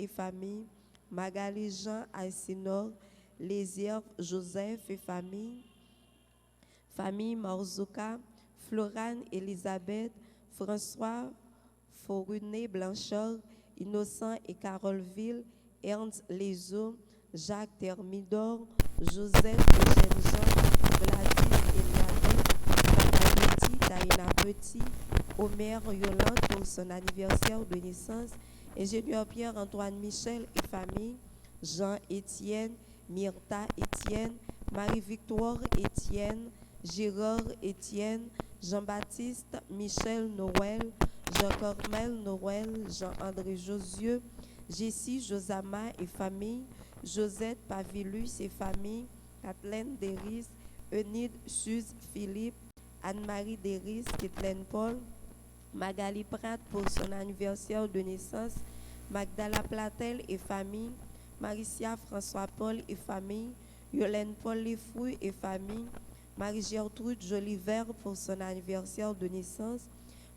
et famille, Magali Jean Alcinor, Lézierve Joseph et famille, famille Morzouka, Florane Elisabeth, François Foruné Blanchard, Innocent et Carolville, Ernst Lezo, Jacques Thermidor, Joseph Eugène Jean, Gladys Eliade, Tata Petit, Taïna Petit, Omer Yolande pour son anniversaire de naissance, ingénieur Pierre-Antoine Michel et famille, Jean-Étienne, Myrta Étienne, Marie-Victoire Étienne, Gérard Étienne, Jean-Baptiste Michel Noël, Jean-Cormel Noël, Jean-André Josieux, Jessie Josama et famille, Josette Pavilus et famille, Kathleen Deris, Enid Suze Philippe, Anne-Marie Deris, Kathleen Paul, Magali Pratt pour son anniversaire de naissance, Magdala Platel et famille, Maricia François Paul et famille, Yolène Paul Lefouille et famille, Marie-Gertrude Jolivert pour son anniversaire de naissance,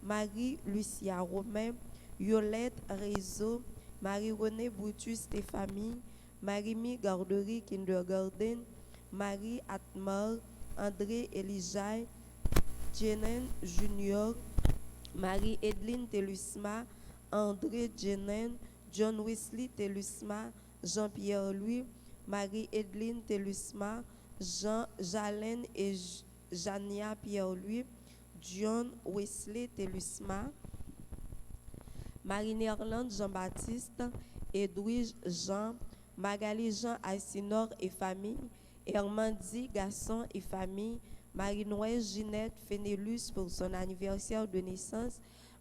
Marie-Lucia Romain, Yolette Réseau, Marie-Renée Boutus et famille, Marie-Mi Garderie Kindergarten, Marie Atmar, André Elijah, Jenen Junior, Marie-Edline Telusma, André Jenen, John Wesley Telusma, Jean-Pierre Louis, Marie-Edline Telusma, Jean-Jalen et Jania Pierre-Louis, John Wesley Telusma, Marie-Nerland Jean-Baptiste, Edwige Jean, Magali Jean Alcinor et famille, Hermandi Gasson et famille, Marie-Noël Ginette Fénélus pour son anniversaire de naissance,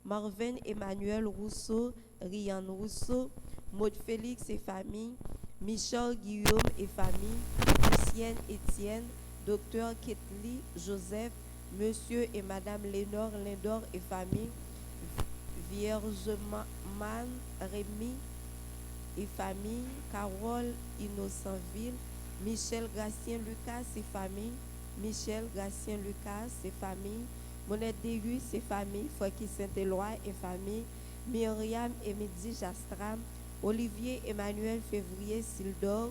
Marvin Emmanuel Rousseau, Rian Rousseau, Maud Félix et famille, Michel Guillaume et famille, Lucienne Étienne, Docteur Ketli Joseph, Monsieur et Madame Lénore Lindor et famille, Viergeman Rémy et famille, Carole Innocentville, Michel Gratien Lucas et famille, Michel Gratien Lucas et famille, Monette Dégus et famille, Foki Saint-Éloi et famille, Myriam Emidi Jastram, Olivier Emmanuel Février Sildor,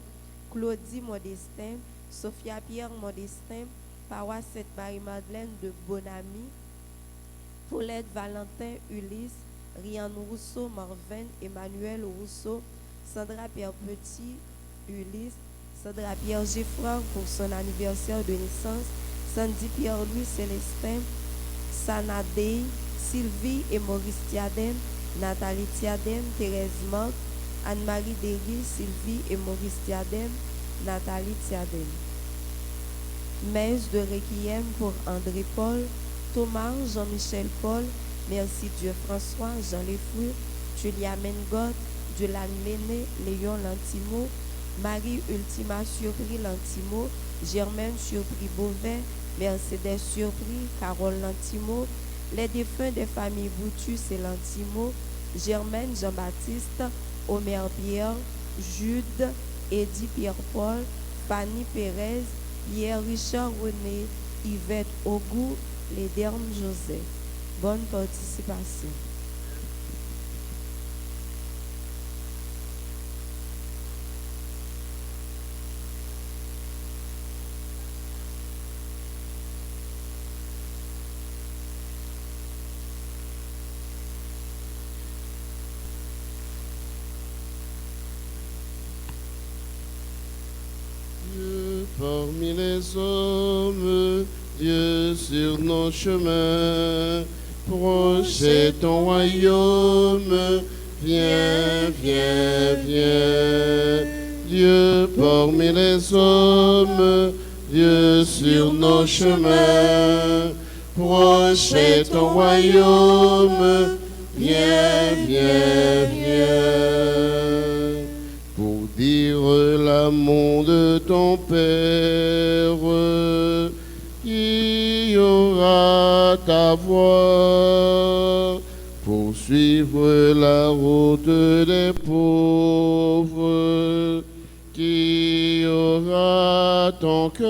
Claudie Modestin, Sophia Pierre Modestin, Paroisse Sainte-Marie-Madeleine de Bonami, Paulette Valentin Ulysse, Rian Rousseau Marvin, Emmanuel Rousseau, Sandra Pierre Petit Ulysse, Sandra Pierre Geffran pour son anniversaire de naissance, Sandy Pierre-Louis Célestin, Sanadei, Sylvie et Maurice Tiaden, Nathalie Tiaden, Thérèse Marc, Anne-Marie Derry, Sylvie et Maurice Tiaden, Nathalie Tiaden. Messe de Requiem pour André Paul, Thomas Jean-Michel Paul, Merci Dieu François, Jean Lefouille, Julia Mengot, Dulan Méné, Léon Lantimo, Marie Ultima Surpris Lantimo, Germaine Surpris Beauvais, Mercedes Surpris, Carole Lantimo, les défunts des familles Boutus et Lantimo, Germaine Jean-Baptiste, Omer Pierre, Jude, Eddie Pierre-Paul, Fanny Pérez, Pierre Richard René, Yvette Ogou, les Dermes Joseph. Bonne participation. Dieu parmi les hommes, Dieu sur nos chemins, proche est ton royaume, viens, viens, viens. Dieu parmi les hommes, Dieu sur nos chemins, proche est ton royaume, viens, viens, viens. Pour dire l'amour de ton Père, qui aura ta voix, pour suivre la route des pauvres, qui aura ton cœur.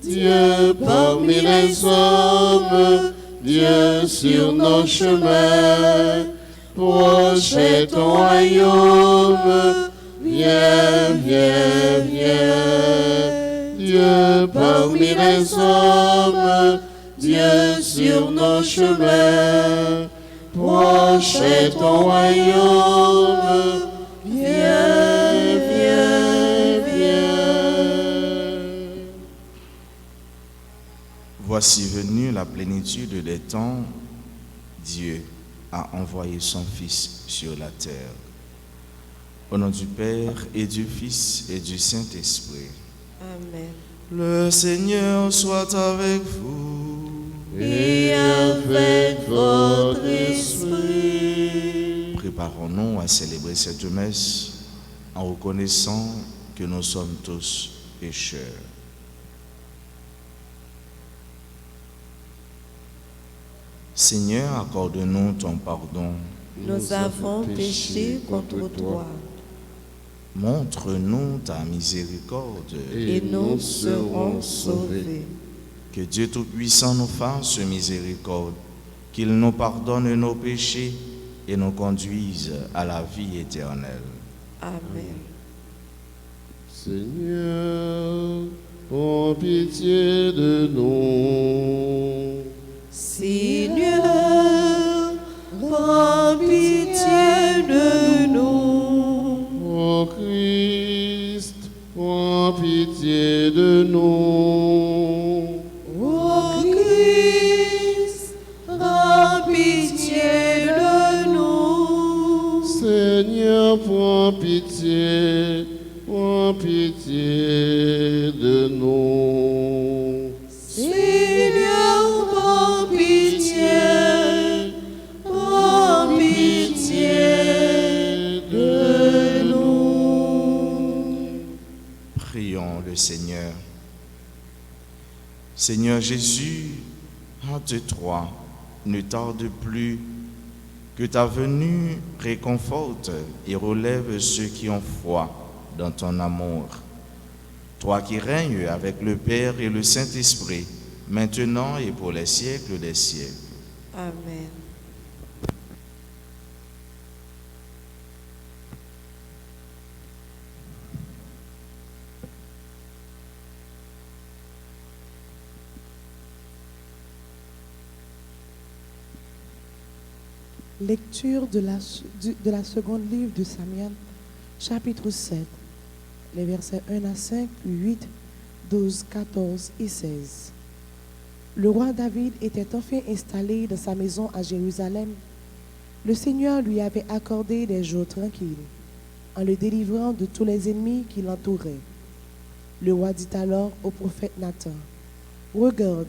Dieu parmi les hommes, Dieu sur nos chemins, Proche est ton royaume, viens, viens, viens. Dieu parmi les hommes, Dieu sur nos chemins. Proche est ton royaume, viens, viens, viens. Voici venue la plénitude des temps, Dieu a envoyé son Fils sur la terre. Au nom du Père et du Fils et du Saint-Esprit. Amen. Le Seigneur soit avec vous. Et avec votre esprit. Préparons-nous à célébrer cette messe en reconnaissant que nous sommes tous pécheurs. Seigneur, accorde-nous ton pardon. Nous avons péché contre toi Montre-nous ta miséricorde. et nous serons sauvés. Que Dieu Tout-Puissant nous fasse miséricorde, qu'il nous pardonne nos péchés et nous conduise à la vie éternelle. Amen. Seigneur, prends pitié de nous. Seigneur, prends pitié de nous. Ô Christ, prends pitié de nous. Ô Christ, prends pitié de nous. Seigneur, prends pitié de nous. Seigneur, prends pitié de nous. Prions le Seigneur. Seigneur Jésus, hâte-toi, ne tarde plus, que ta venue réconforte et relève ceux qui ont foi dans ton amour. Toi qui règnes avec le Père et le Saint-Esprit, maintenant et pour les siècles des siècles. Amen. Lecture de la seconde livre de Samuel, chapitre 7, les versets 1 à 5, 8, 12, 14 et 16. Le roi David était enfin installé dans sa maison à Jérusalem. Le Seigneur lui avait accordé des jours tranquilles, en le délivrant de tous les ennemis qui l'entouraient. Le roi dit alors au prophète Nathan, « Regarde,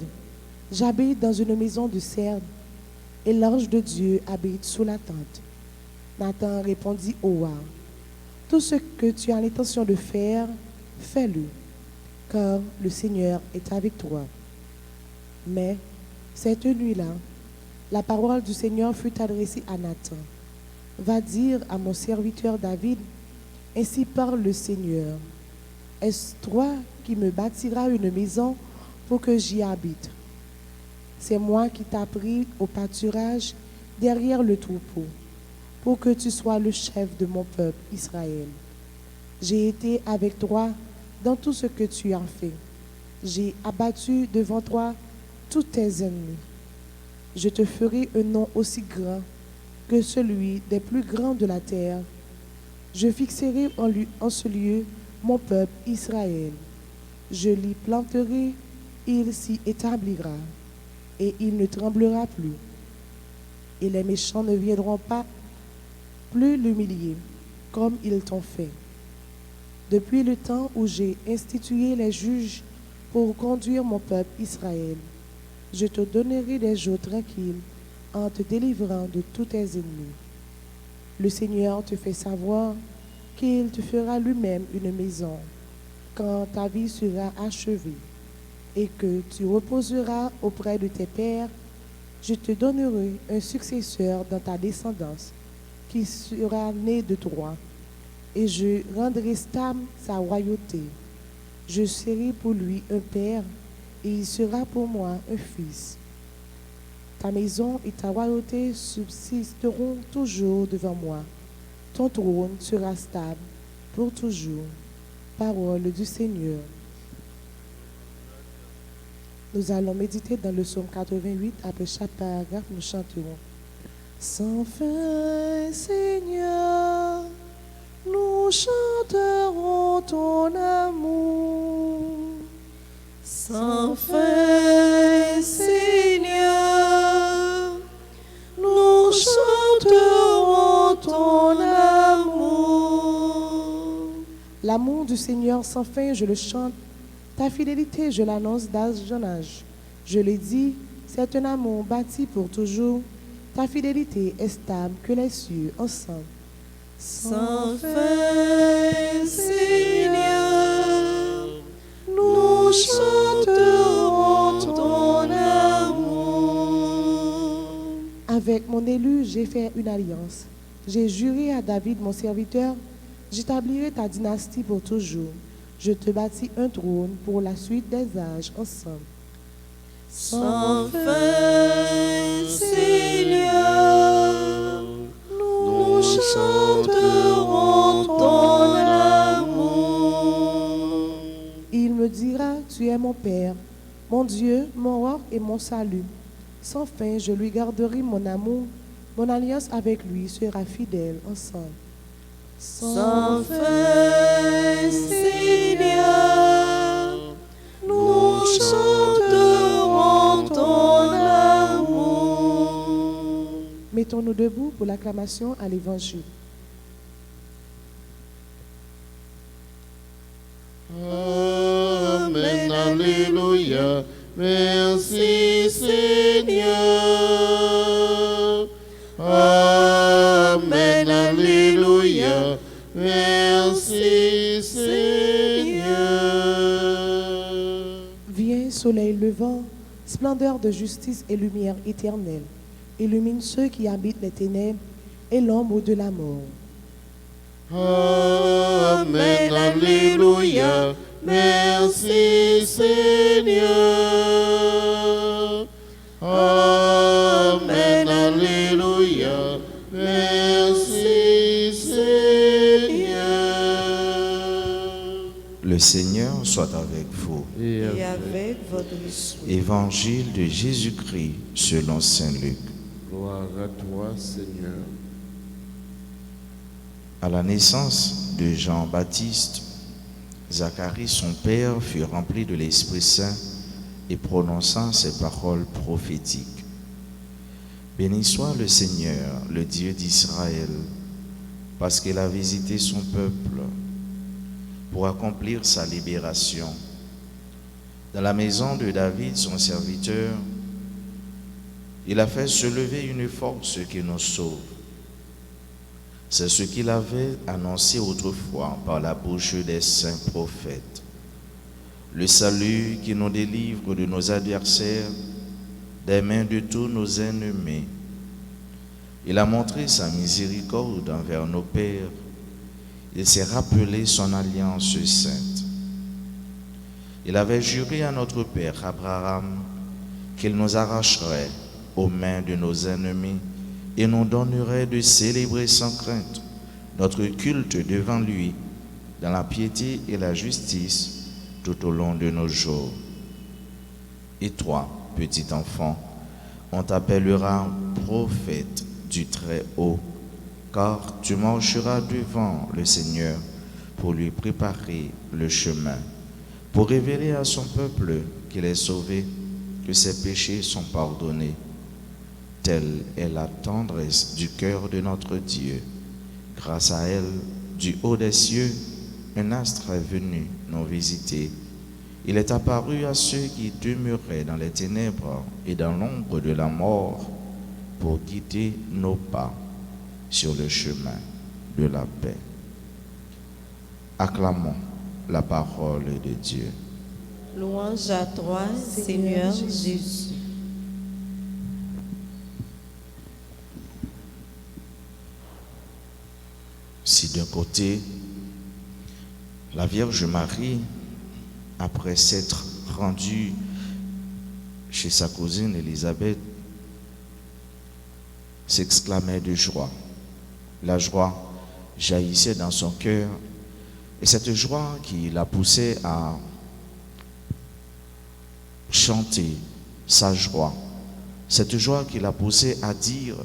j'habite dans une maison de cerne, et l'ange de Dieu habite sous la tente. » Nathan répondit au roi, « Tout ce que tu as l'intention de faire, fais-le, car le Seigneur est avec toi. » Mais cette nuit-là, la parole du Seigneur fut adressée à Nathan. « Va dire à mon serviteur David, ainsi parle le Seigneur. Est-ce toi qui me bâtiras une maison pour que j'y habite? C'est moi qui t'ai pris au pâturage derrière le troupeau, pour que tu sois le chef de mon peuple Israël. J'ai été avec toi dans tout ce que tu as fait. J'ai abattu devant toi tous tes ennemis. Je te ferai un nom aussi grand que celui des plus grands de la terre. Je fixerai en ce lieu mon peuple Israël. Je l'y planterai, il s'y établira, et il ne tremblera plus. Et les méchants ne viendront pas plus l'humilier, comme ils t'ont fait. Depuis le temps où j'ai institué les juges pour conduire mon peuple Israël, je te donnerai des jours tranquilles en te délivrant de tous tes ennemis. Le Seigneur te fait savoir qu'il te fera lui-même une maison quand ta vie sera achevée et que tu reposeras auprès de tes pères. Je te donnerai un successeur dans ta descendance qui sera né de toi, et je rendrai stable sa royauté. Je serai pour lui un père, et il sera pour moi un fils. Ta maison et ta royauté subsisteront toujours devant moi. Ton trône sera stable pour toujours. Parole du Seigneur. Nous allons méditer dans le psaume 88. Après chaque paragraphe, nous chanterons. Sans fin, Seigneur, nous chanterons ton amour. Sans fin, Seigneur, nous chanterons ton amour. L'amour du Seigneur sans fin, je le chante. Ta fidélité, je l'annonce d'âge en âge. Je l'ai dit, c'est un amour bâti pour toujours. Ta fidélité est stable que les cieux ensemble. Sans fin, Seigneur, nous chanterons ton amour. Avec mon élu, j'ai fait une alliance. J'ai juré à David, mon serviteur, j'établirai ta dynastie pour toujours. Je te bâtis un trône pour la suite des âges ensemble. Sans fin, Seigneur, nous chanterons ton amour. Il me dira, tu es mon Père, mon Dieu, mon roi et mon salut. Sans fin, je lui garderai mon amour. Mon alliance avec lui sera fidèle ensemble. Sans fin, Seigneur, nous chanterons ton amour. Mettons-nous debout pour l'acclamation à l'Évangile. Amen, Alléluia. Merci Seigneur. Amen, Alléluia. Merci Seigneur. Viens, soleil levant, splendeur de justice et lumière éternelle. Illumine ceux qui habitent les ténèbres et l'ombre de la mort. Amen, Alléluia. Merci Seigneur. Amen, Alléluia. Merci Seigneur. Le Seigneur soit avec vous. Et Et avec votre esprit. Évangile de Jésus-Christ selon saint Luc. gloire à toi, Seigneur. À la naissance de Jean-Baptiste, Zacharie, son père, fut rempli de l'Esprit Saint et prononçant ces paroles prophétiques. Béni soit le Seigneur, le Dieu d'Israël, parce qu'il a visité son peuple pour accomplir sa libération. Dans la maison de David, son serviteur, il a fait se lever une force qui nous sauve. C'est ce qu'il avait annoncé autrefois par la bouche des saints prophètes. Le salut qui nous délivre de nos adversaires, des mains de tous nos ennemis. Il a montré sa miséricorde envers nos pères. Il s'est rappelé son alliance sainte. Il avait juré à notre père Abraham qu'il nous arracherait aux mains de nos ennemis et nous donnerait de célébrer sans crainte notre culte devant lui dans la piété et la justice tout au long de nos jours. Et toi, petit enfant, on t'appellera prophète du Très-Haut, car tu marcheras devant le Seigneur pour lui préparer le chemin, pour révéler à son peuple qu'il est sauvé, que ses péchés sont pardonnés. Telle est la tendresse du cœur de notre Dieu. Grâce à elle, du haut des cieux, un astre est venu nous visiter. Il est apparu à ceux qui demeuraient dans les ténèbres et dans l'ombre de la mort pour guider nos pas sur le chemin de la paix. Acclamons la parole de Dieu. Louange à toi, Seigneur Jésus. Si d'un côté, la Vierge Marie, après s'être rendue chez sa cousine Élisabeth s'exclamait de joie. La joie jaillissait dans son cœur et cette joie qui la poussait à chanter sa joie, cette joie qui l'a poussée à dire,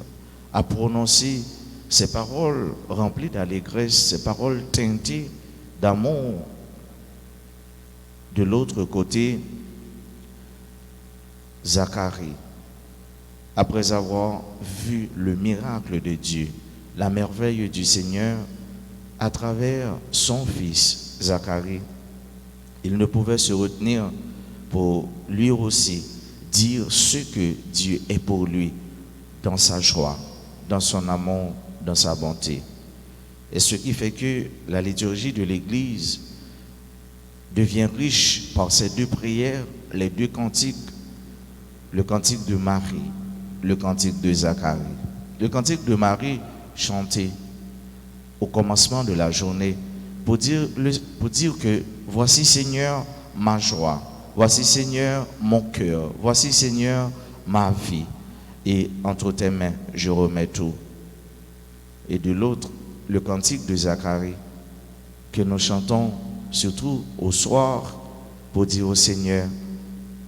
à prononcer ces paroles remplies d'allégresse, ces paroles teintées d'amour. De l'autre côté, Zacharie, après avoir vu le miracle de Dieu, la merveille du Seigneur, à travers son fils Zacharie, il ne pouvait se retenir pour lui aussi dire ce que Dieu est pour lui dans sa joie, dans son amour, dans sa bonté. Et ce qui fait que la liturgie de l'Église devient riche par ces deux prières, les deux cantiques, le cantique de Marie, le cantique de Zacharie. Le cantique de Marie chanté au commencement de la journée pour dire que voici Seigneur ma joie, voici Seigneur mon cœur, voici Seigneur ma vie, et entre tes mains je remets tout. Et de l'autre, le cantique de Zacharie que nous chantons surtout au soir pour dire au Seigneur,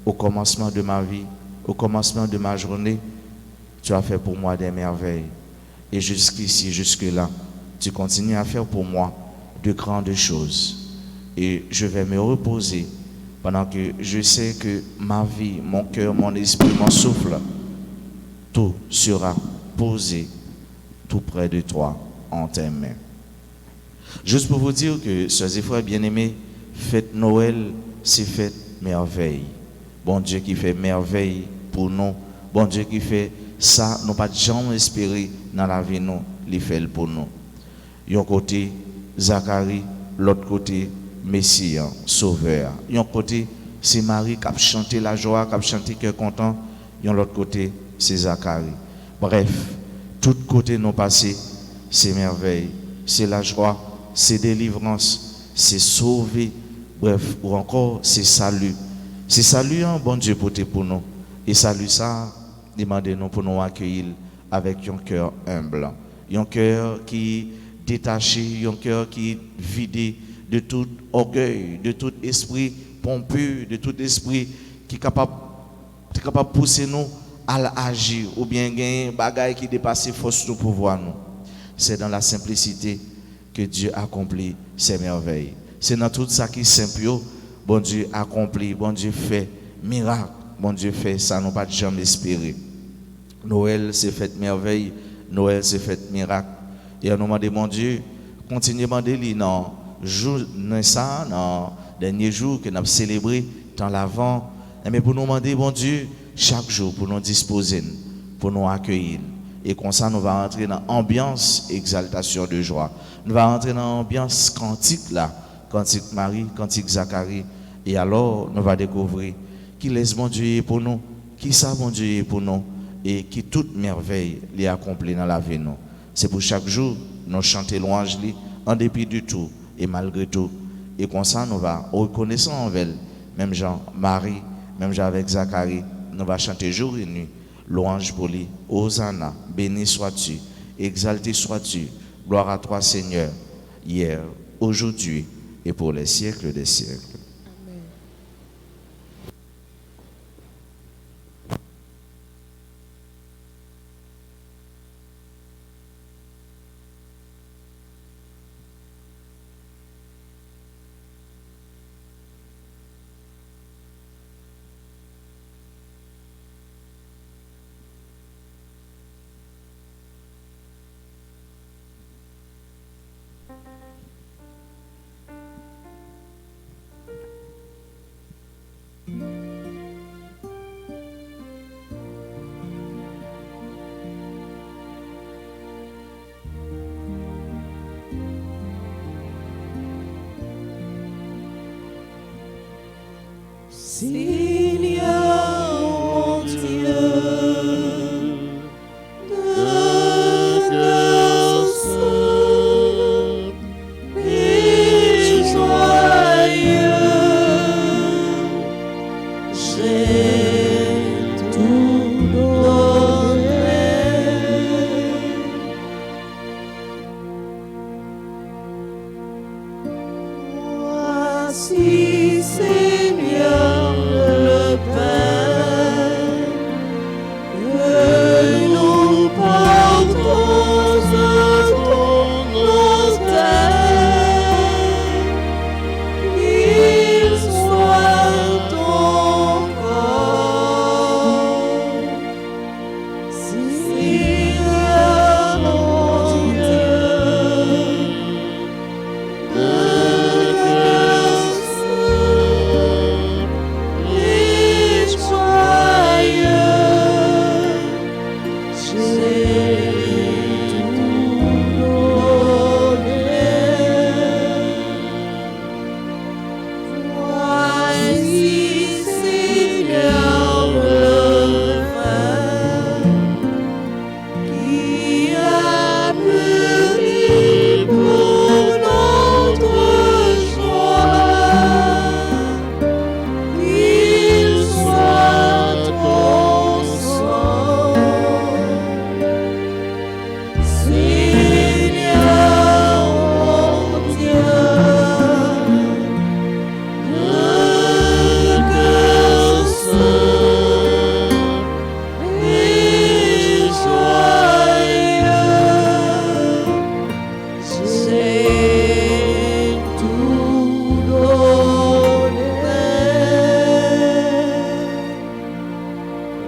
au commencement de ma vie, au commencement de ma journée, tu as fait pour moi des merveilles. Et jusqu'ici, jusque-là, tu continues à faire pour moi de grandes choses. Et je vais me reposer pendant que je sais que ma vie, mon cœur, mon esprit, mon souffle, tout sera posé tout près de toi en tes mains. Juste pour vous dire que, sœurs et frères bien-aimés, fête Noël, c'est fête merveille. Bon Dieu qui fait merveille pour nous, bon Dieu qui fait ça, nous pas jamais espérer dans la vie, nous, il fait pour nous. D'un côté, Zacharie, l'autre côté, Messie, Sauveur. D'un côté, c'est Marie qui a chanté la joie, qui a chanté cœur content. De l'autre côté, c'est Zacharie. Bref, tout côté nous passé, c'est merveille, c'est la joie, c'est délivrance, c'est sauver, bref, ou encore c'est salut. C'est salut, hein, bon Dieu pour nous. Et salut ça, demandez-nous pour nous accueillir avec un cœur humble, un cœur qui détaché, un cœur qui vidé de tout orgueil, de tout esprit pompeux, de tout esprit qui est capable de pousser nous à agir ou bien gagner bagaille qui dépasse force de pouvoir nous. C'est dans la simplicité que Dieu accomplit ses merveilles. C'est dans tout ça qui est simple, bon Dieu accomplit, bon Dieu fait miracle, bon Dieu fait ça, nous pas jamais espérer. Noël c'est fête merveille, Noël c'est fête miracle. Et on nous demande, mon Dieu, continuez à demander dans ça, dans les derniers jours que nous avons célébré dans l'avant, mais pour nous demander, bon Dieu, chaque jour, pour nous disposer, pour nous accueillir. Et comme ça, nous allons entrer dans l'ambiance exaltation de joie. Nous allons entrer dans l'ambiance cantique là, cantique Marie, cantique Zacharie. Et alors, nous allons découvrir qui laisse mon Dieu est pour nous, qui ça mon Dieu est pour nous, et qui toute merveille les accomplit dans la vie nous. C'est pour chaque jour, nous chanter louange en dépit de tout et malgré tout. Et comme ça, nous allons reconnaître en elle, même Jean, Marie, même Jean avec Zacharie, nous allons chanter jour et nuit. Louange pour lui. Hosanna, béni sois-tu, exalté sois-tu. Gloire à toi, Seigneur, hier, aujourd'hui et pour les siècles des siècles. Amen. Seigneur mon Dieu, de cœur saint et joyeux, j'ai tout donné. Voici, Seigneur, le pain que nous portons à ton autel, qu'il soit ton corps. Seigneur mon Dieu, de cœur saint et joyeux, j'ai tout donné. Voici, Seigneur, le vin qui a mûri pour notre joie, qu'il soit ton sang. Seigneur mon Dieu, de cœur saint et joyeux, j'ai tout donné.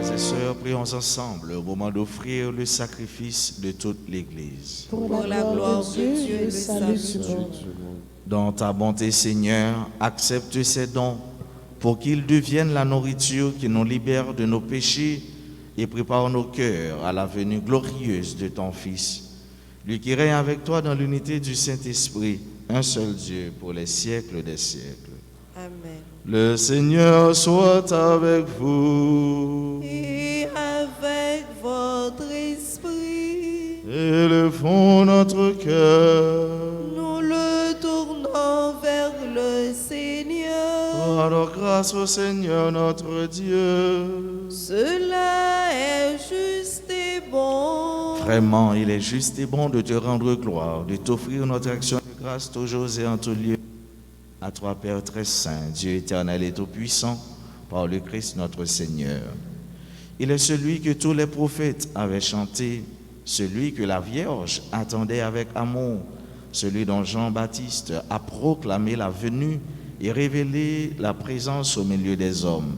Frères et sœurs, prions ensemble au moment d'offrir le sacrifice de toute l'Église. Pour la gloire de Dieu et le salut du monde. Dans ta bonté, Seigneur, accepte ces dons pour qu'ils deviennent la nourriture qui nous libère de nos péchés et prépare nos cœurs à la venue glorieuse de ton Fils, lui qui règne avec toi dans l'unité du Saint-Esprit, un seul Dieu pour les siècles des siècles. Amen. Le Seigneur soit avec vous. Et avec votre esprit, Élevons notre cœur. nous le tournons vers le Seigneur. Rendons grâce au Seigneur notre Dieu. Cela est juste et bon. Vraiment, il est juste et bon de te rendre gloire, de t'offrir notre action de grâce toujours et en tout lieu. À toi, Père très saint, Dieu éternel et tout-puissant, par le Christ notre Seigneur. Il est celui que tous les prophètes avaient chanté, celui que la Vierge attendait avec amour, celui dont Jean-Baptiste a proclamé la venue et révélé la présence au milieu des hommes.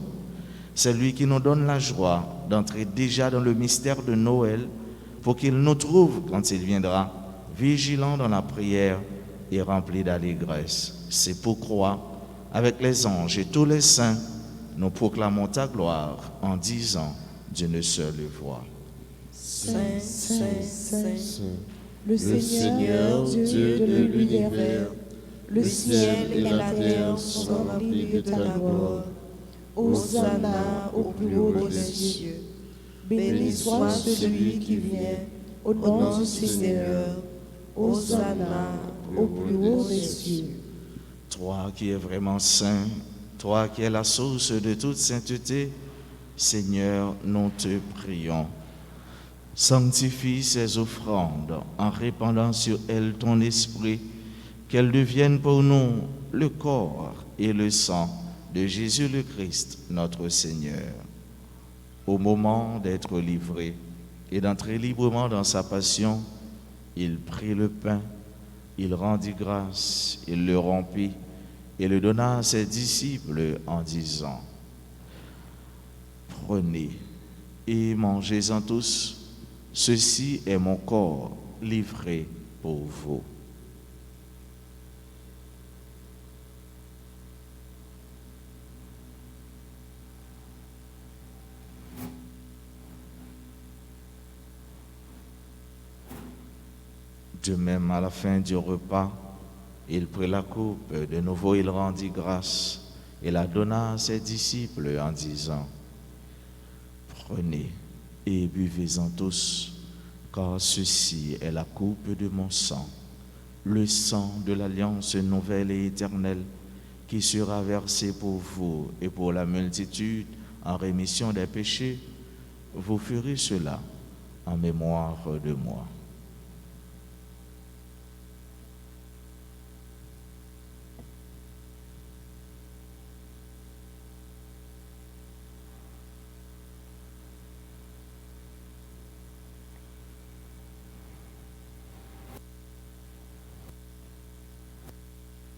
C'est lui qui nous donne la joie d'entrer déjà dans le mystère de Noël pour qu'il nous trouve quand il viendra, vigilants dans la prière et remplis d'allégresse. C'est pourquoi, avec les anges et tous les saints, nous proclamons ta gloire en disant d'une seule voix. Saint, Saint, Saint, Le Seigneur, Dieu de l'univers, le ciel et la terre sont remplis de ta gloire. Hosanna au plus haut des cieux. Béni soit celui qui vient au nom du Seigneur. Hosanna au plus haut des cieux. Toi qui es vraiment saint, toi qui es la source de toute sainteté, Seigneur, nous te prions. Sanctifie ces offrandes en répandant sur elles ton esprit, qu'elles deviennent pour nous le corps et le sang de Jésus le Christ, notre Seigneur. Au moment d'être livré et d'entrer librement dans sa passion, il prit le pain, il rendit grâce, il le rompit et le donna à ses disciples en disant: Prenez et mangez-en tous, ceci est mon corps livré pour vous. De même, à la fin du repas, il prit la coupe, de nouveau il rendit grâce et la donna à ses disciples en disant: Prenez et buvez-en tous, car ceci est la coupe de mon sang, le sang de l'alliance nouvelle et éternelle, qui sera versé pour vous et pour la multitude en rémission des péchés. Vous ferez cela en mémoire de moi.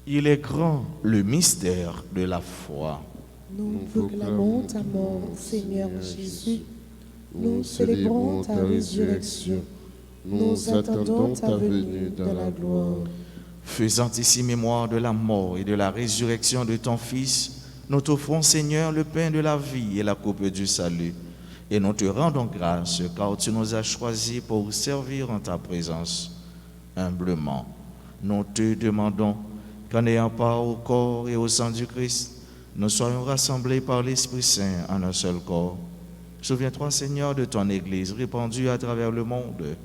Il est grand le mystère de la foi. Nous proclamons ta mort, Seigneur Jésus. Nous célébrons ta résurrection. Nous attendons ta venue dans la gloire. Faisant ici mémoire de la mort et de la résurrection de ton Fils, nous t'offrons, Seigneur, le pain de la vie et la coupe du salut. Et nous te rendons grâce, car tu nous as choisis pour servir en ta présence. Humblement, nous te demandons qu'en ayant part au corps et au sang du Christ, nous soyons rassemblés par l'Esprit Saint en un seul corps. Souviens-toi, Seigneur, de ton Église répandue à travers le monde.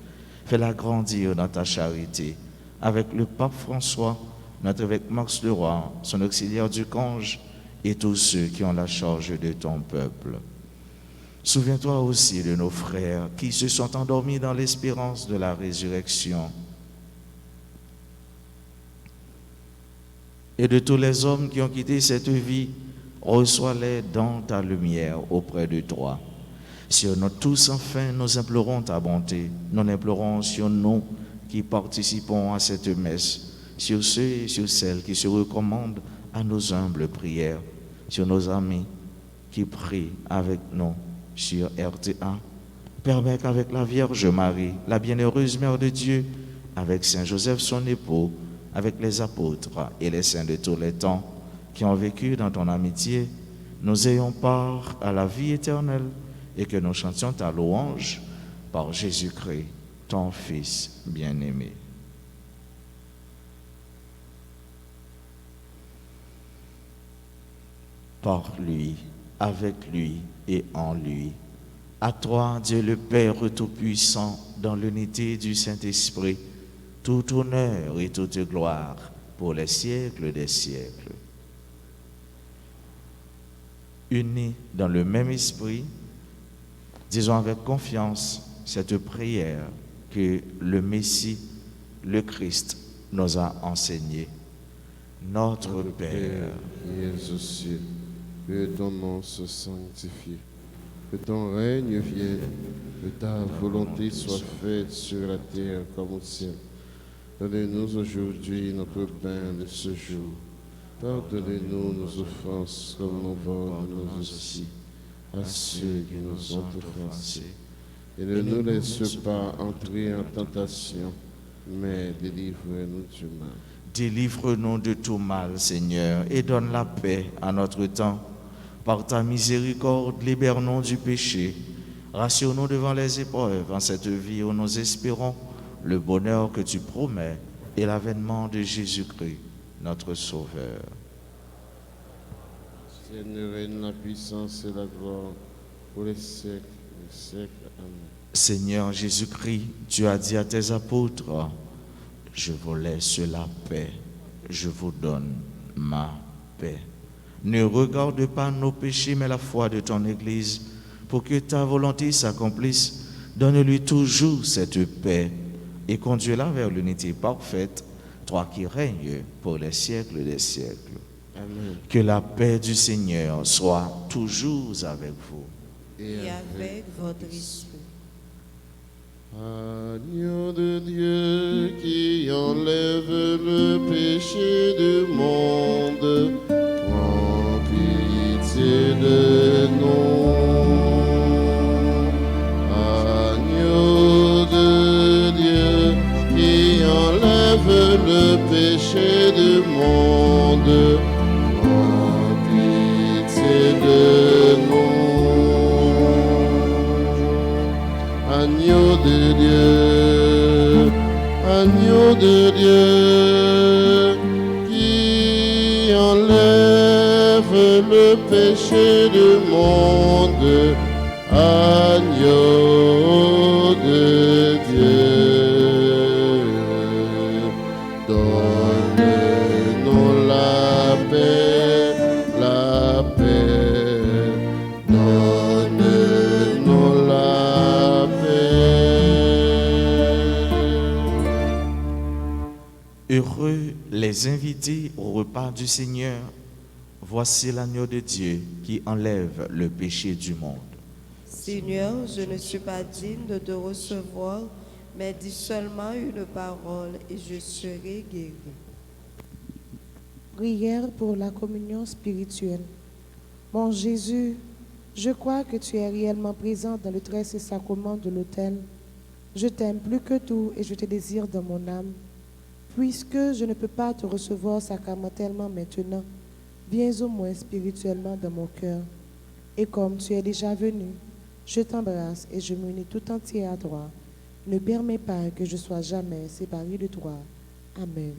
Fais-la grandir dans ta charité. Avec le pape François, notre évêque Max Leroy, son auxiliaire du Conge, et tous ceux qui ont la charge de ton peuple. Souviens-toi aussi de nos frères qui se sont endormis dans l'espérance de la résurrection et de tous les hommes qui ont quitté cette vie. Reçois-les dans ta lumière auprès de toi. Sur nous tous, enfin, nous implorons ta bonté. Nous implorons sur nous qui participons à cette messe, sur ceux et sur celles qui se recommandent à nos humbles prières, sur nos amis qui prient avec nous sur RTA. Permets qu'avec la Vierge Marie, la bienheureuse Mère de Dieu, avec Saint Joseph son époux, avec les apôtres et les saints de tous les temps qui ont vécu dans ton amitié, nous ayons part à la vie éternelle et que nous chantions ta louange par Jésus-Christ, ton Fils bien-aimé. Par lui, avec lui et en lui. À toi, Dieu le Père Tout-Puissant, dans l'unité du Saint-Esprit, tout honneur et toute gloire pour les siècles des siècles. Unis dans le même esprit, disons avec confiance cette prière que le Messie, le Christ, nous a enseignée. Notre Père, qui es aux cieux, que ton nom se sanctifie, que ton règne vienne, que ta volonté soit faite sur la terre comme au ciel. Donne-nous aujourd'hui notre pain de ce jour. Pardonnez-nous nos offenses comme nous pardonnons aussi à ceux qui nous ont offensés. Et ne nous laisse pas entrer en tentation, mais délivre-nous du mal. délivre-nous de tout mal, Seigneur, et donne la paix à notre temps. Par ta miséricorde, libère-nous du péché. Rassure-nous devant les épreuves en cette vie où nous espérons le bonheur que tu promets et l'avènement de Jésus-Christ, notre Sauveur. Seigneur, règne la puissance et la gloire pour les siècles des siècles. Amen. Seigneur Jésus-Christ, tu as dit à tes apôtres, je vous laisse la paix, je vous donne ma paix. Ne regarde pas nos péchés, mais la foi de ton Église, pour que ta volonté s'accomplisse. Donne-lui toujours cette paix et conduis-la vers l'unité parfaite, toi qui règnes pour les siècles des siècles. Amen. Que la paix du Seigneur soit toujours avec vous. et avec votre esprit. Agneau de Dieu qui enlève le péché du monde, prends pitié de nous. Agneau de Dieu qui enlève le péché du monde, prends pitié de nous. Agneau de Dieu, agneau de Dieu, qui enlève le péché du monde, agneau de Dieu, donne-nous la paix, la paix, donne-nous la paix. Heureux les invités au repas du Seigneur. Voici l'agneau de Dieu qui enlève le péché du monde. Seigneur, je ne suis pas digne de te recevoir, mais dis seulement une parole et je serai guéri. Prière pour la communion spirituelle. Mon Jésus, je crois que tu es réellement présent dans le très saint sacrement de l'autel. Je t'aime plus que tout et je te désire dans mon âme. Puisque je ne peux pas te recevoir sacramentellement maintenant, viens au moins spirituellement dans mon cœur. Et comme tu es déjà venu, je t'embrasse et je m'unis tout entier à toi. Ne permets pas que je sois jamais séparé de toi. Amen.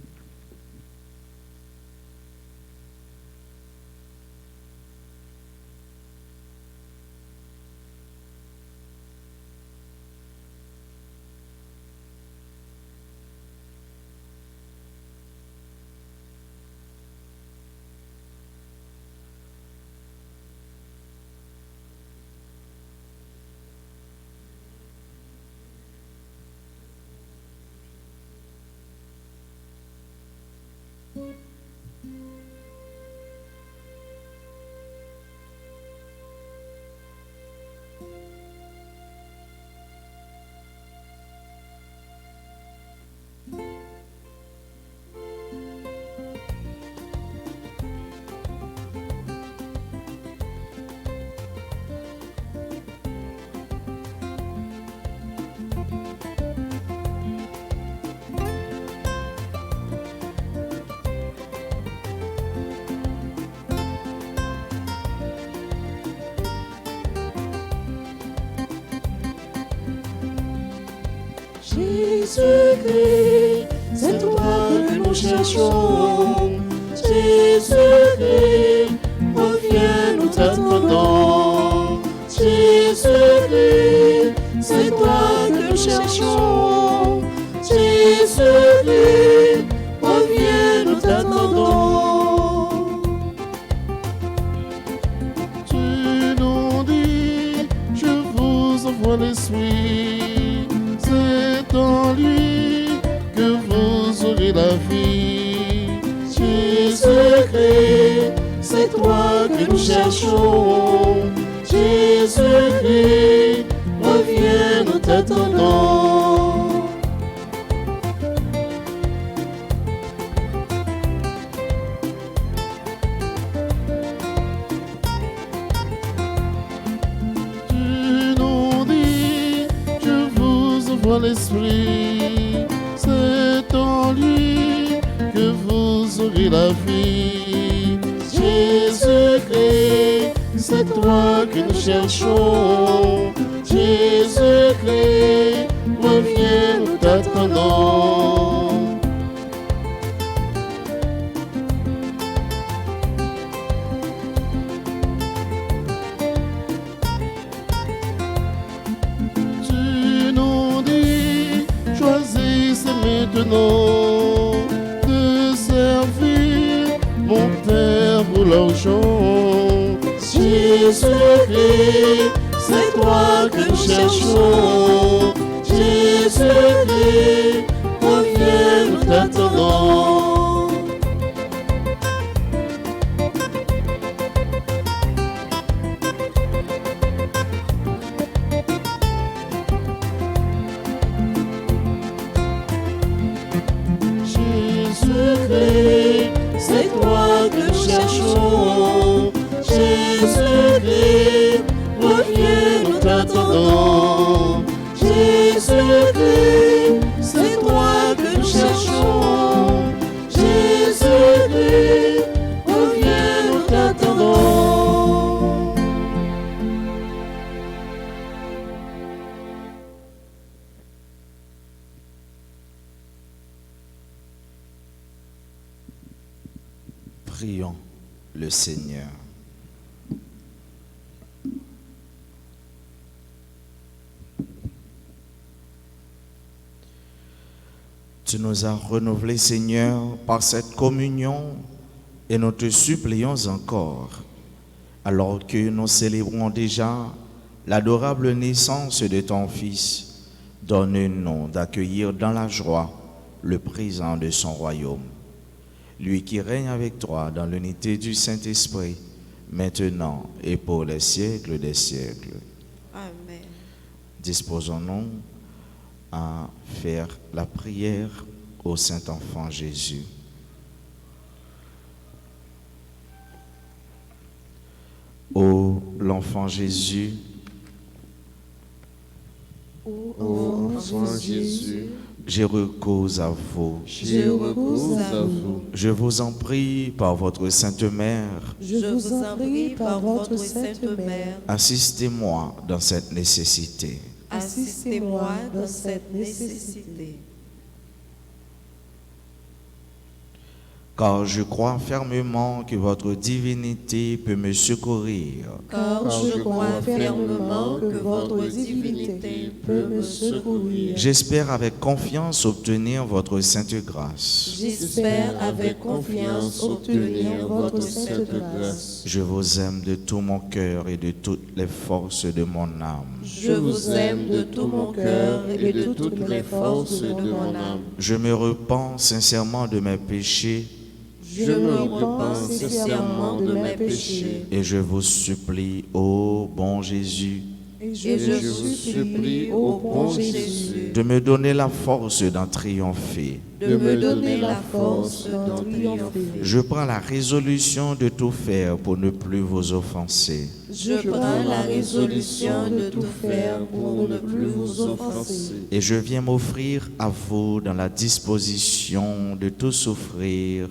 Jésus-Christ, c'est toi que nous cherchons. Jésus-Christ, reviens, nous t'attendons. Jésus-Christ, c'est toi que nous cherchons. Jésus-Christ, reviens, nous t'attendons. Tu nous dis, je vous envoie l'Esprit. C'est dans lui que vous aurez la vie. Jésus-Christ, c'est toi que nous cherchons. Jésus-Christ, reviens, nous t'attendons. Tu nous dis, je vous envoie l'Esprit. C'est dans lui que vous aurez la vie. Jésus-Christ, c'est toi que nous cherchons. Jésus-Christ, reviens, nous t'attendons. Tu nous dis, choisissez maintenant de servir mon Père pour l'argent. Jésus-Christ, c'est toi que nous cherchons. Jésus-Christ, reviens, nous t'attendons. Jésus-Christ, c'est toi que nous cherchons. Jésus-Christ, reviens, nous t'attendons. Jésus-Christ, c'est toi que nous cherchons. Jésus-Christ, reviens, nous t'attendons. Prions le Seigneur. Tu nous as renouvelés, Seigneur, par cette communion et nous te supplions encore, alors que nous célébrons déjà l'adorable naissance de ton Fils, donne-nous d'accueillir dans la joie le présent de son royaume. Lui qui règne avec toi dans l'unité du Saint-Esprit, maintenant et pour les siècles des siècles. Amen. Disposons-nous à faire la prière au Saint-Enfant Jésus. l'enfant Jésus, Ô enfant Jésus, j'ai recours à vous. j'ai recours à vous. Je vous en prie par votre Sainte Mère, Je vous en prie par votre Sainte Mère, assistez-moi dans cette nécessité. Assistez-moi dans cette nécessité. Car je crois fermement que votre divinité peut me secourir. Car je crois fermement que votre divinité peut me secourir. J'espère avec confiance obtenir votre sainte grâce. J'espère avec confiance obtenir votre sainte grâce. Je vous aime de tout mon cœur et de toutes les forces de mon âme. Je vous aime de tout mon cœur et de toutes les forces de mon âme. Je me repens sincèrement de mes péchés Je me repens sincèrement de mes péchés. et je vous supplie, ô bon Jésus, et Et je vous supplie, ô bon Jésus, de me donner la force d'en triompher. de me donner la force d'en triompher. Je prends la résolution de tout faire pour ne plus vous offenser. Je prends la résolution de tout faire pour ne plus vous offenser. Et je viens m'offrir à vous dans la disposition de tout souffrir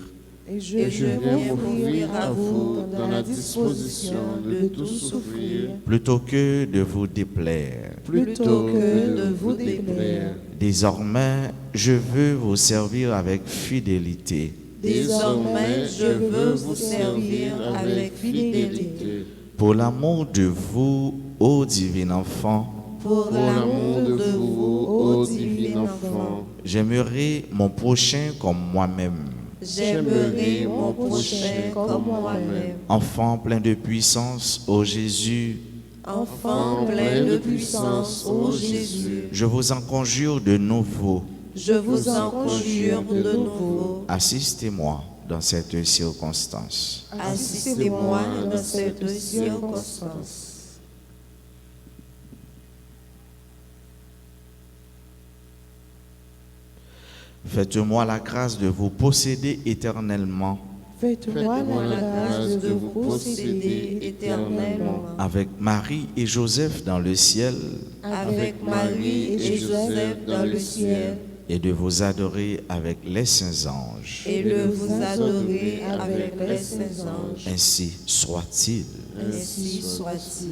Et je Et je viens viens m'offrir à vous dans la disposition de tout souffrir, plutôt que de vous déplaire. plutôt que de vous déplaire. Désormais, je veux vous servir avec fidélité. Désormais, je veux vous servir avec fidélité. Pour l'amour de vous, ô divin enfant, Pour l'amour de vous, ô divin enfant, j'aimerais mon prochain comme moi-même. j'aimerai mon prochain comme moi-même. Enfant plein de puissance, ô Jésus, Enfant plein de puissance, ô Jésus, je vous en conjure de nouveau, je vous en conjure de nouveau, assistez-moi dans cette circonstance. assistez-moi dans cette circonstance. Faites-moi la grâce de vous posséder éternellement Faites-moi la grâce de vous posséder éternellement avec Marie et Joseph dans le ciel avec Marie et Joseph dans le ciel et de vous adorer avec les saints anges. et de vous adorer avec les saints anges. Ainsi soit-il. Ainsi soit-il.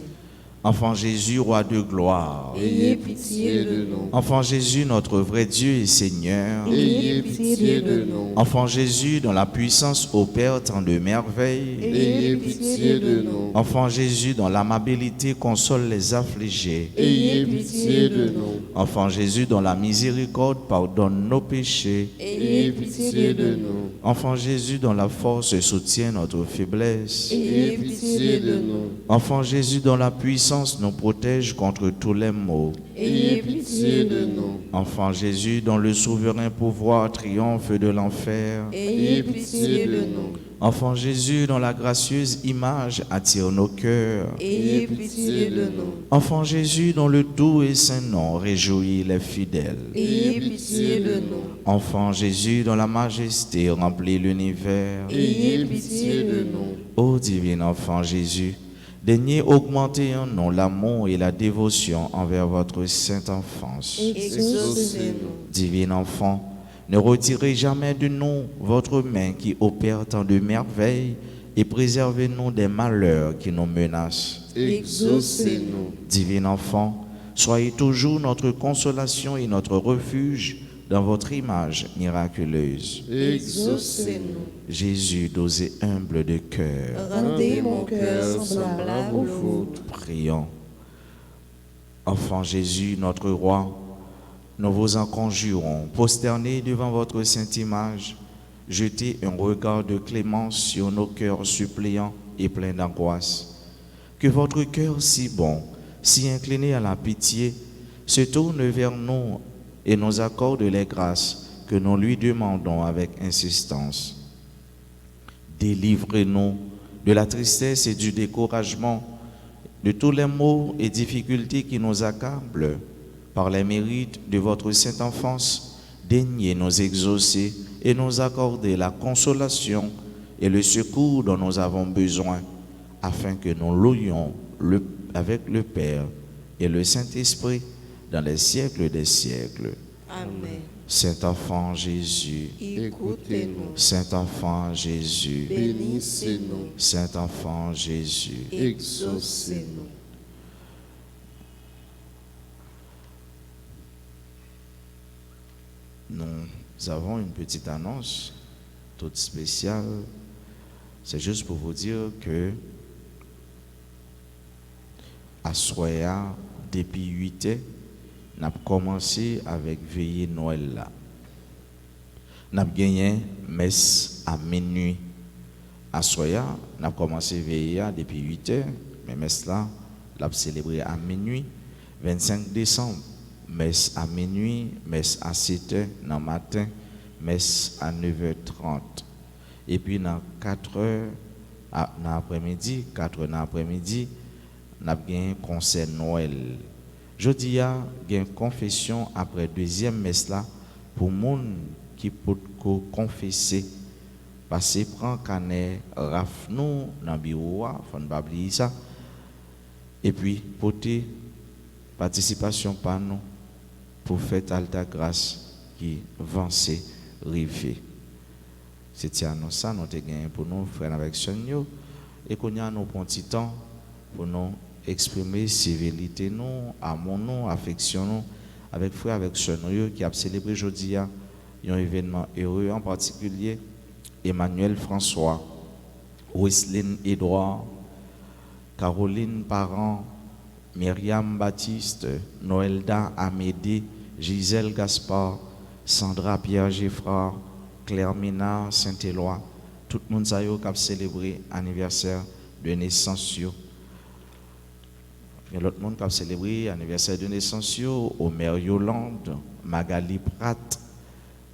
Enfant Jésus, roi de gloire. Ayez pitié de nous. Enfant Jésus, notre vrai Dieu et Seigneur. Ayez pitié de nous. Enfant Jésus, dont la puissance opère tant de merveilles. ayez pitié de nous, Enfant Jésus, dont l'amabilité console les affligés. ayez pitié de nous, Enfant Jésus, dont la miséricorde pardonne nos péchés. Ayez pitié de nous. Enfant Jésus, dont la force soutient notre faiblesse. Ayez pitié de nous. Enfant Jésus, dont la puissance nous protège contre tous les maux. Ayez pitié de nous. Enfant Jésus, dont le souverain pouvoir triomphe de l'enfer. Ayez pitié de nous. Enfant Jésus, dont la gracieuse image attire nos cœurs. Ayez pitié de nous. Enfant Jésus, dont le doux et saint nom réjouit les fidèles. Ayez pitié de nous. Enfant Jésus, dont la majesté remplit l'univers. Ayez pitié de nous. Ô divin enfant Jésus, daignez augmenter en nous l'amour et la dévotion envers votre sainte enfance. Exaucez-nous. Divin enfant, ne retirez jamais de nous votre main qui opère tant de merveilles et préservez-nous des malheurs qui nous menacent. Exaucez-nous. Divin enfant, soyez toujours notre consolation et notre refuge dans votre image miraculeuse. Exaucez-nous. Jésus, doux et humble de cœur, Rendez mon cœur semblable au vôtre. prions. Enfant Jésus, notre roi, nous vous en conjurons, prosternés devant votre sainte image, jetez un regard de clémence sur nos cœurs suppliants et pleins d'angoisse. Que votre cœur si bon, si incliné à la pitié, se tourne vers nous et nous accorde les grâces que nous lui demandons avec insistance. Délivrez-nous de la tristesse et du découragement, de tous les maux et difficultés qui nous accablent. Par les mérites de votre sainte enfance, daignez nous exaucer et nous accorder la consolation et le secours dont nous avons besoin, afin que nous louions avec le Père et le Saint-Esprit dans les siècles des siècles. Amen. Saint-Enfant Jésus, Écoutez-nous. Saint-Enfant Jésus, Bénissez-nous. Saint-Enfant Jésus. Exaucez-nous. Nous avons une petite annonce toute spéciale. C'est juste pour vous dire que à Soya, depuis 8 ans, nous avons commencé avec veillée Noël là. Nous avons gagné messe à minuit. À Soya, nous avons commencé veiller depuis 8 heures, mais messe là, nous avons célébré à minuit. 25 décembre, messe à minuit, messe à 7 heures dans le matin, messe à 9h30. Et puis dans 4 heures dans l'après-midi, 4 heures dans l'après-midi, nous avons un concert Noël. Jeudi, il y a une confession après deuxième messe là pour les gens qui peuvent confesser. Parce que prend canet raf nous dans le bureau, faut pas oublier ça. Et puis porter participation par nous pour faire alta grâce qui avance rivé. C'était annonce ça nous avons gagné pour nous frères avec Seigneur et qu'on a nous prend petit temps pour nous exprimer civilité nous, amour nous, affection nous avec frères avec Seigneur qui a célébré aujourd'hui un événement heureux en particulier. Emmanuel François, Wesley Edouard, Caroline Parent, Myriam Baptiste, Noëlda Amédée, Gisèle Gaspard, Sandra Pierre Geffrard, Claire Ménard Saint-Éloi, tout le monde qui a célébré l'anniversaire de naissance. Il y a l'autre monde qui a célébré l'anniversaire de naissance, Omer Yolande, Magali Pratt,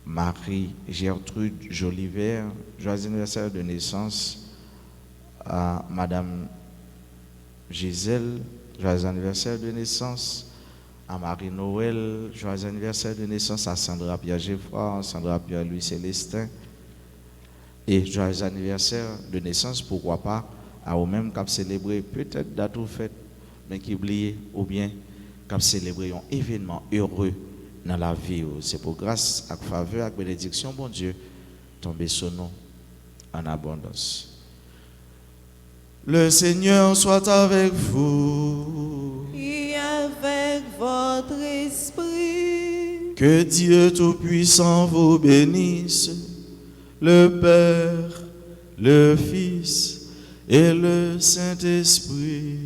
Marie-Gertrude Joliver, joyeux anniversaire de naissance à Madame Gisèle, joyeux anniversaire de naissance à Marie-Noël, joyeux anniversaire de naissance à Sandra Pierre-Geffrard, Sandra Pierre-Louis Célestin, et joyeux anniversaire de naissance, pourquoi pas, à eux-mêmes qui ont célébré peut-être date ou fête, mais qui oublient ou bien qui ont célébré un événement heureux dans la vie. C'est pour grâce, à faveur, à bénédiction, bon Dieu, tomber sur nous en abondance. Le Seigneur soit avec vous. Et avec votre esprit. Que Dieu Tout-Puissant vous bénisse, le Père, le Fils et le Saint-Esprit.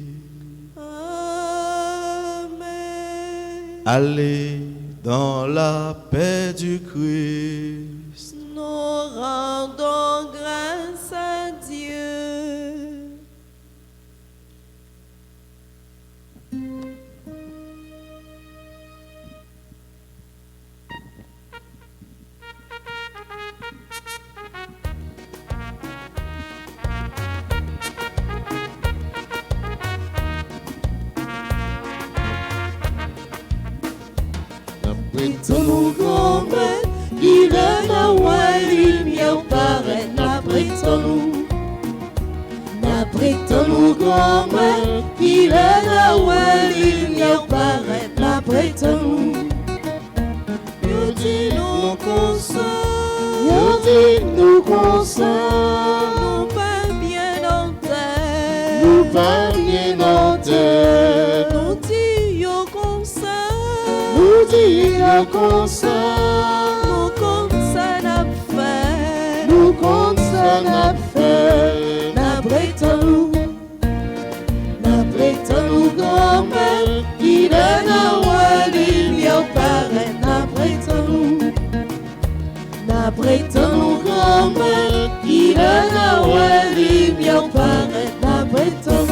Amen. Allez dans la paix du Christ. Nous rendons grâce à Dieu. Ton grand maître, il est la lumière paraît, n'apprêtons-nous. N'apprêtons-nous, grand maître, il est la lumière paraît, n'apprêtons-nous. Nous dit nous console, Nous console, nous pas bien en terre. nous pas bien en terre. Nous dit yo console, Nous disons console, nous comme ça n'a fait. nous comme ça n'a fait. N'apprêtons-nous, grand-mère, il est la lumière paraît, n'apprêtons-nous. N'apprêtons-nous, grand-mère, il est la lumière paraît, n'apprêtons-nous.